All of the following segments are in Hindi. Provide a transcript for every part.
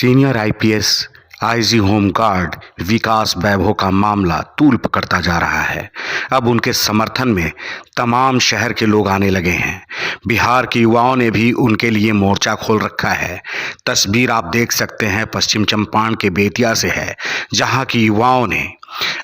सीनियर आईपीएस आईजी होमगार्ड विकास वैभव का मामला तूल पकड़ता जा रहा है। अब उनके समर्थन में तमाम शहर के लोग आने लगे हैं। बिहार के युवाओं ने भी उनके लिए मोर्चा खोल रखा है। तस्वीर आप देख सकते हैं पश्चिम चंपारण के बेतिया से है, जहां की युवाओं ने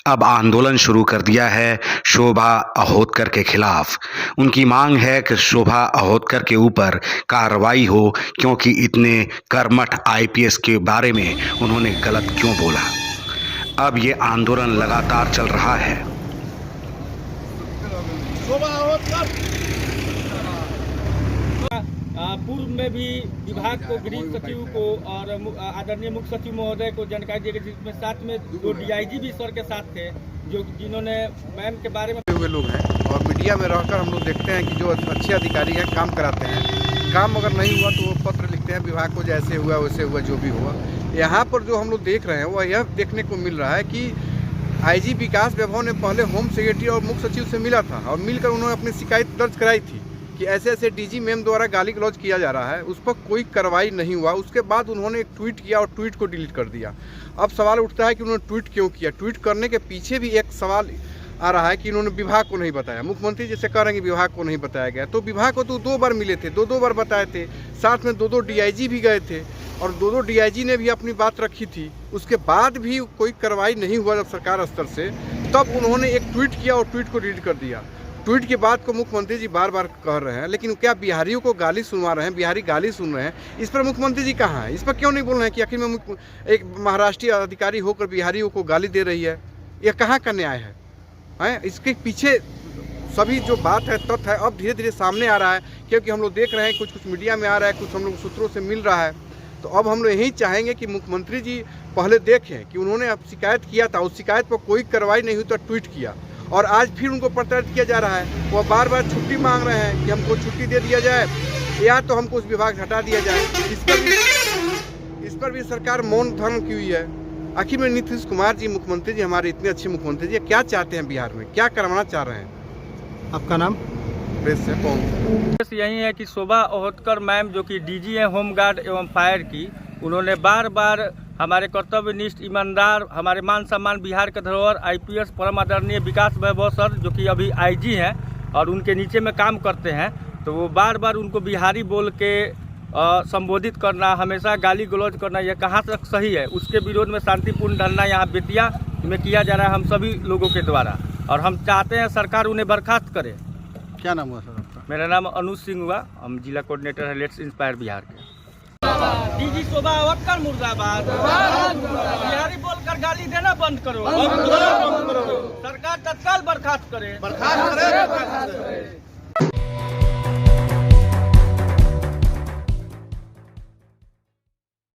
अब आंदोलन शुरू कर दिया है शोभा अहोतकर के खिलाफ। उनकी मांग है कि शोभा अहोतकर के ऊपर कार्रवाई हो, क्योंकि इतने कर्मठ आईपीएस के बारे में उन्होंने गलत क्यों बोला। अब ये आंदोलन लगातार चल रहा है। शोभा अहोतकर पूर्व में भी विभाग को, गृह सचिव को और आदरणीय मुख्य सचिव महोदय को जानकारी दी गई, जिसमें साथ में दो डीआईजी भी सर के साथ थे, जिन्होंने मैम के बारे में हुए लोग हैं। और मीडिया में रहकर हम लोग देखते हैं कि जो अच्छे अधिकारी हैं काम कराते हैं। काम अगर नहीं हुआ तो वो पत्र लिखते हैं विभाग को, जैसे हुआ वैसे हुआ, जो भी हुआ। यहाँ पर जो हम लोग देख रहे हैं वह यह देखने को मिल रहा है कि आईजी विकास वैभव ने पहले होम सेक्रेटरी और मुख्य सचिव से मिला था और मिलकर उन्होंने अपनी शिकायत दर्ज कराई थी कि ऐसे ऐसे डीजी मैम द्वारा गाली गलौज किया जा रहा है। उस पर कोई कार्रवाई नहीं हुआ। उसके बाद उन्होंने एक ट्वीट किया और ट्वीट को डिलीट कर दिया। अब सवाल उठता है कि उन्होंने ट्वीट क्यों किया। ट्वीट करने के पीछे भी एक सवाल आ रहा है कि इन्होंने विभाग को नहीं बताया। मुख्यमंत्री जैसे कह रहे हैं कि विभाग को नहीं बताया गया, तो विभाग को तो 2 बार मिले थे, 2 बार बताए थे, साथ में 2 डीआईजी भी गए थे और 2 डीआईजी ने भी अपनी बात रखी थी। उसके बाद भी कोई कार्रवाई नहीं हुआ जब सरकार स्तर से, तब उन्होंने एक ट्वीट किया और ट्वीट को डिलीट कर दिया। ट्वीट की बात को मुख्यमंत्री जी बार बार कह रहे हैं, लेकिन क्या बिहारियों को गाली सुनवा रहे हैं? बिहारी गाली सुन रहे हैं, इस पर मुख्यमंत्री जी कहाँ हैं? इस पर क्यों नहीं बोल रहे हैं कि आखिर में एक महाराष्ट्रीय अधिकारी होकर बिहारियों को गाली दे रही है? यह कहाँ का न्याय है? इसके पीछे सभी जो बात है, तथ्य है, अब धीरे धीरे सामने आ रहा है, क्योंकि हम लोग देख रहे हैं कुछ मीडिया में आ रहा है, कुछ हम लोग सूत्रों से मिल रहा है। तो अब हम लोग यही चाहेंगे कि मुख्यमंत्री जी पहले देखें कि उन्होंने अब शिकायत किया था, उस शिकायत पर कोई कार्रवाई नहीं हुई तो ट्वीट किया और आज फिर उनको प्रताड़ित किया जा रहा है। वो बार बार छुट्टी मांग रहे हैं कि हमको छुट्टी दे दिया जाए या तो हमको उस विभाग से हटा दिया जाए। इस पर भी सरकार मौन धारण की हुई है। आखिर में नीतीश कुमार जी, मुख्यमंत्री जी, हमारे इतने अच्छे मुख्यमंत्री जी, क्या चाहते हैं बिहार में, क्या करवाना चाह रहे हैं? आपका नाम? प्रेस से कौन? यही है कि शोभा अहोतकर मैम, जो कि डीजी है होमगार्ड एवं फायर की, उन्होंने बार बार हमारे कर्तव्यनिष्ठ, ईमानदार, हमारे मान सम्मान, बिहार के धरोहर आईपीएस परम आदरणीय विकास वैभव सर, जो कि अभी आईजी हैं और उनके नीचे में काम करते हैं, तो वो बार बार उनको बिहारी बोल के संबोधित करना, हमेशा गाली गलौज करना, यह कहाँ तक सही है? उसके विरोध में शांतिपूर्ण धरना यहाँ बेतिया में किया जा रहा है हम सभी लोगों के द्वारा, और हम चाहते हैं सरकार उन्हें बर्खास्त करे। क्या नाम हुआ सर आपका? मेरा नाम अनुज सिंह हुआ, हम जिला कोऑर्डिनेटर है लेट्स इंस्पायर बिहार के। डीजी शोभा अहोतकर मुर्दाबाद। बिहारी बोलकर गाली देना बंद करो। सरकार तत्काल बर्खास्त करे।